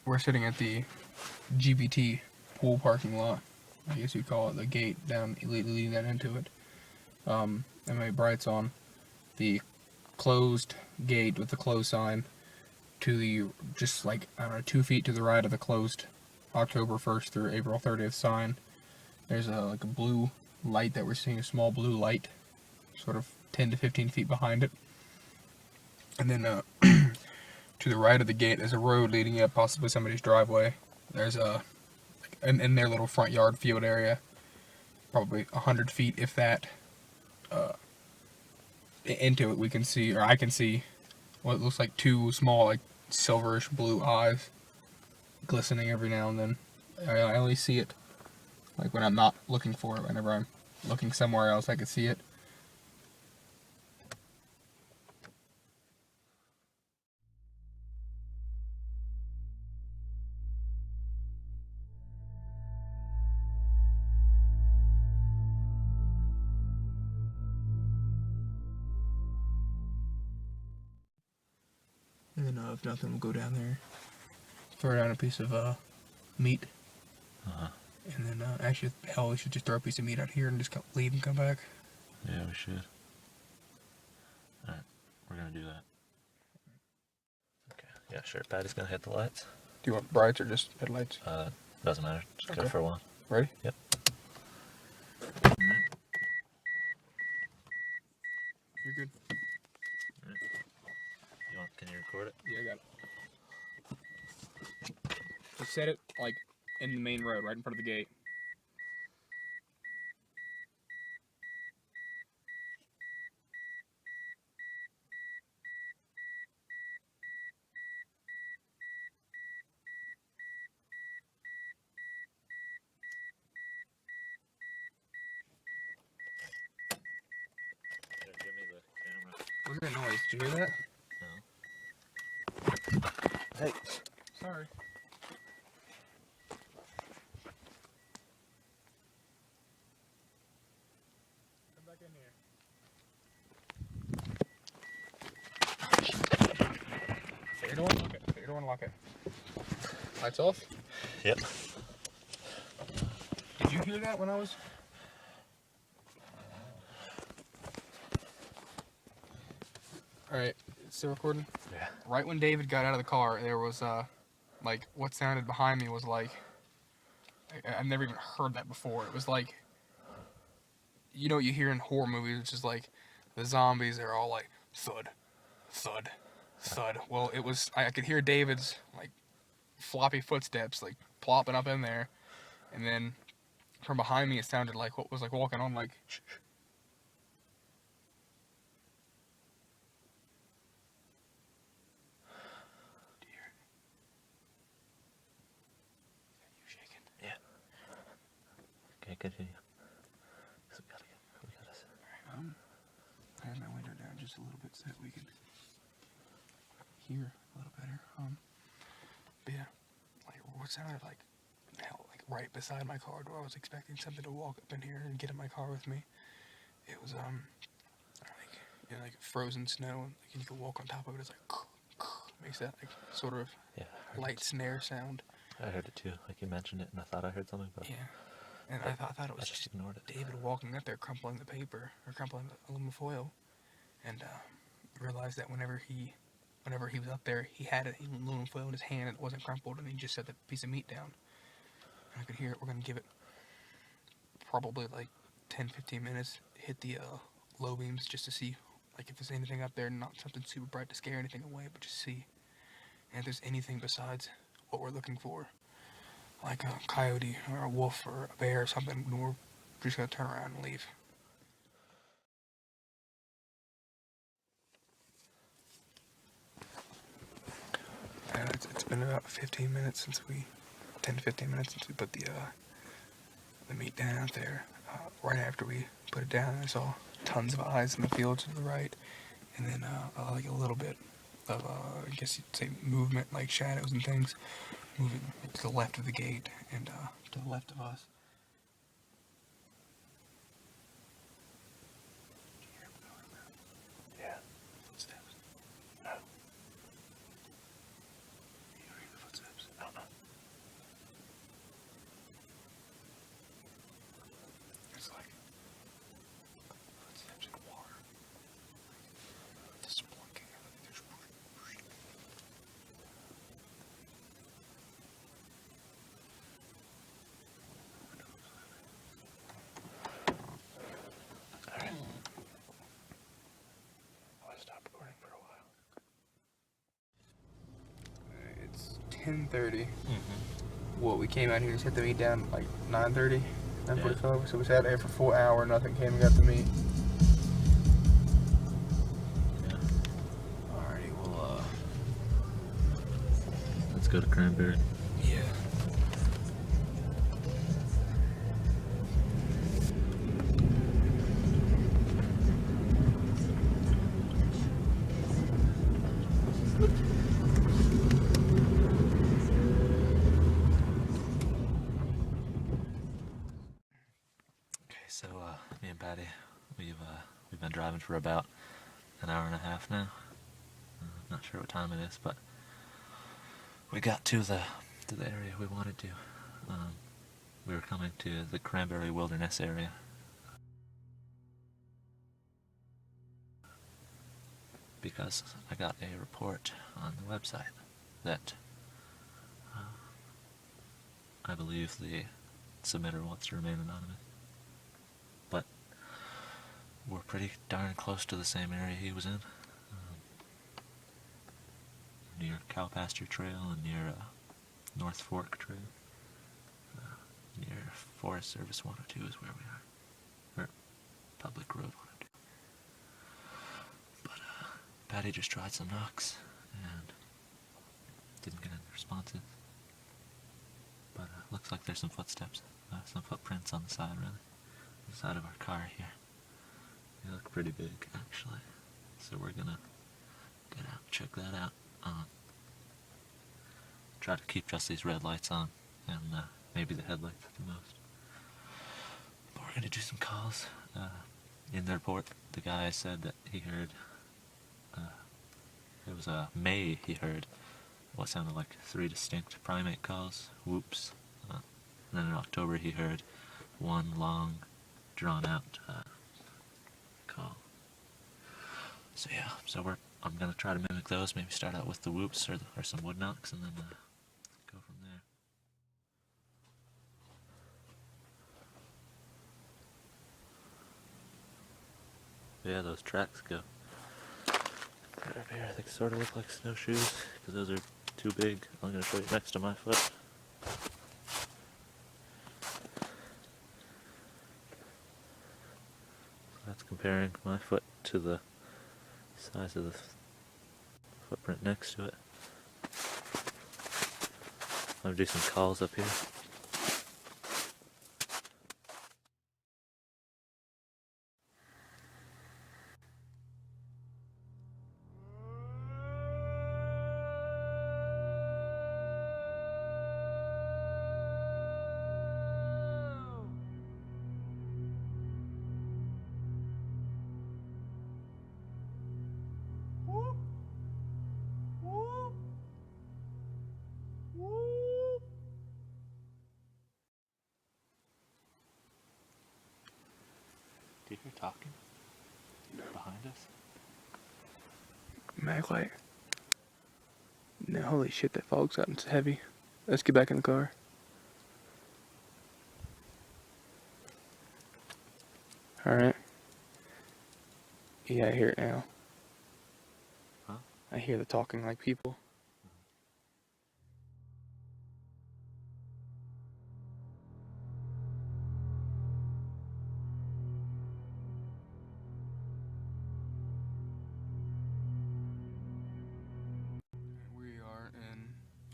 we're sitting at the GBT pool parking lot. I guess you'd call it the gate down leading that into it. And my bright's on. The closed gate with the closed sign to the, just like, I don't know, 2 feet to the right of the closed October 1st through April 30th sign. There's like a blue light that we're seeing, a small blue light, sort of 10 to 15 feet behind it. And then to the right of the gate, there's a road leading up, possibly somebody's driveway. There's a, in their little front yard field area, probably 100 feet, if that, into it we can see, or I can see, what looks like two small, like, silverish blue eyes glistening every now and then. I only see it, like, when I'm not looking for it. Whenever I'm looking somewhere else, I can see it. And then if nothing, we'll go down there, throw down a piece of meat. And then actually, hell, we should just throw a piece of meat out here and just leave and come back. Yeah, we should. Alright, we're gonna do that. Okay, yeah, sure. Patty's gonna hit the lights. Do you want brights or just headlights? Doesn't matter. Just go for one. Ready? Yep. You're good. Can you record it? Yeah, I got it. Just set it, like, in the main road, right in front of the gate. Here, give me the camera. What's that noise? Did you hear that? No. Hey. Sorry. Come back in here. Shut your door and lock it. Shut your door and lock it. Lights off? Yep. Did you hear that when I was... Alright, still recording? Yeah. Right when David got out of the car, there was, like, what sounded behind me was like... I've never even heard that before. It was like... You know what you hear in horror movies, which is like, the zombies are all like, thud, thud, thud. Well, it was... I could hear David's, like, floppy footsteps, like, plopping up in there. And then, from behind me, it sounded like what was, like, walking on, like... Shh, shh. Okay, continue. So we gotta Alright, I have my window down just a little bit so that we can hear a little better. But yeah, like what sounded like hell, like right beside my car door. I was expecting something to walk up in here and get in my car with me. It was like, you know, like frozen snow, and like you could walk on top of it. It's like makes that like sort of light snare sound. I heard it too. Like you mentioned it, and I thought I heard something, but yeah. And I thought it was just ignored it. David walking up there, crumpling the paper or crumpling the aluminum foil, and realized that whenever he was up there, he had an aluminum foil in his hand and it wasn't crumpled, and he just set the piece of meat down. And I could hear it. We're gonna give it probably like 10-15 minutes. Hit the low beams just to see like if there's anything up there, not something super bright to scare anything away, but just see. And if there's anything besides what we're looking for, like a coyote or a wolf or a bear or something, we're just gonna turn around and leave. And it's been about 15 minutes since 10 to 15 minutes since we put the meat down out there. Right after we put it down, I saw tons of eyes in the field to the right, and then like a little bit of, I guess you'd say movement, like shadows and things, moving to the left of the gate and to the left of us. Yeah. Footsteps. No. You don't hear the footsteps? I don't know. 10:30. Mm-hmm. What, we came out here and set the meat down like 9:30, 9:45. Yeah. So we sat there for 4 hours. Nothing came and got the meat. Yeah. Alrighty, well, Let's go to Cranberry. yeah. Okay, so me and Patty, we've been driving for about an hour and a half now. Not sure what time it is, but we got to the area we wanted to. We were coming to the Cranberry Wilderness area. Because I got a report on the website that I believe the submitter wants to remain anonymous. But we're pretty darn close to the same area he was in. Near Cow Pasture Trail and near North Fork Trail. Near Forest Service 102 is where we are. Or Public Road 102. But Patty just tried some knocks and didn't get any responses. But looks like there's some footsteps, some footprints on the side, really. The side of our car here. They look pretty big, actually. So we're gonna get out, check that out. Try to keep just these red lights on, and maybe the headlights at the most. But we're gonna do some calls. In the report, the guy said that he heard, it was May he heard what sounded like 3 distinct primate calls, whoops. And then in October he heard one long, drawn-out call. So yeah, I'm gonna try to mimic those. Maybe start out with the whoops or some wood knocks, and then go from there. Yeah, those tracks go right up here. They sort of look like snowshoes because those are too big. I'm gonna show you next to my foot. That's comparing my foot to the size of the footprint next to it. I'm gonna do some calls up here. Do you hear talking behind us? Mag light. No, holy shit, that fog's gotten so heavy. Let's get back in the car. Alright. Yeah, I hear it now. Huh? I hear the talking like people. We are in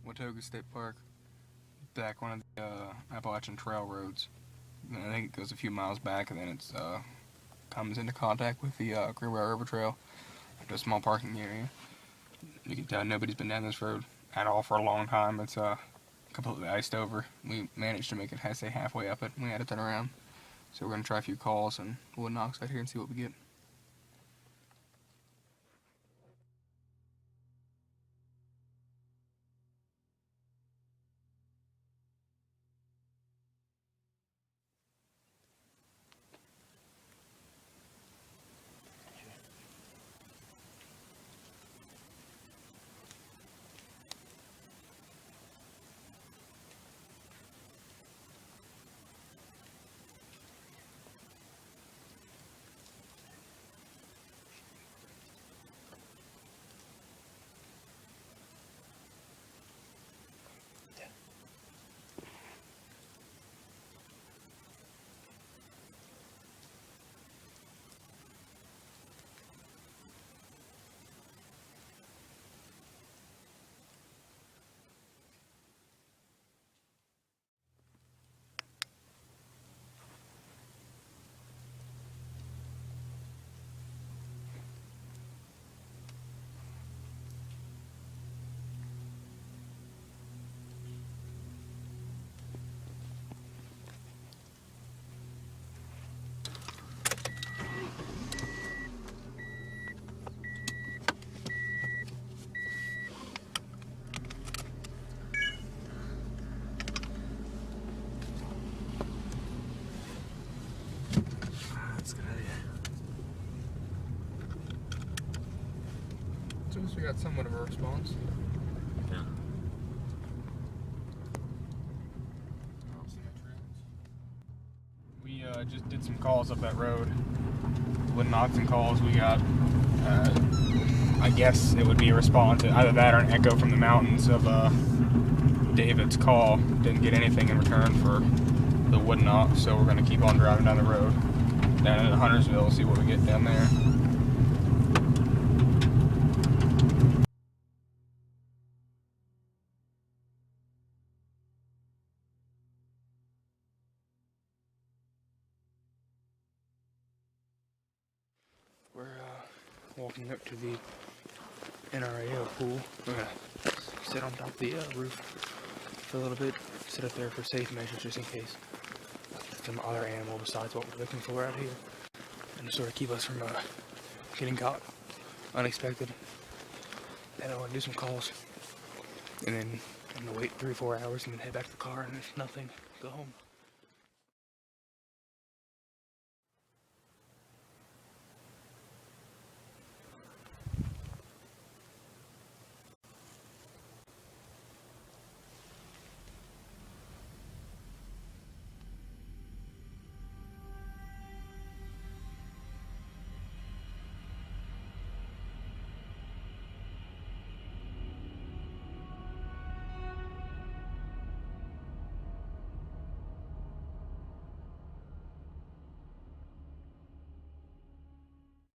Watoga State Park, back one of the Appalachian Trail roads. And I think it goes a few miles back, and then it's comes into contact with the Greenbrier River Trail, into a small parking area. You can tell nobody's been down this road at all for a long time. It's completely iced over. We managed to make it, I say, halfway up it. We had to turn around. So we're gonna try a few calls and wood knocks out here and see what we get. At least we got somewhat of a response. Yeah. We just did some calls up that road. Wooden oxen calls. We got, I guess it would be a response, either that or an echo from the mountains of David's call. Didn't get anything in return for the wooden ox, so we're going to keep on driving down the road, down into Huntersville, see what we get down there. We're walking up to the NRAO pool. We're gonna sit on top of the roof for a little bit, sit up there for safe measures just in case some other animal besides what we're looking for out here, and to sort of keep us from getting caught unexpected. And I'll do some calls, and then I'm gonna wait 3 or 4 hours and then head back to the car, and if nothing, go home.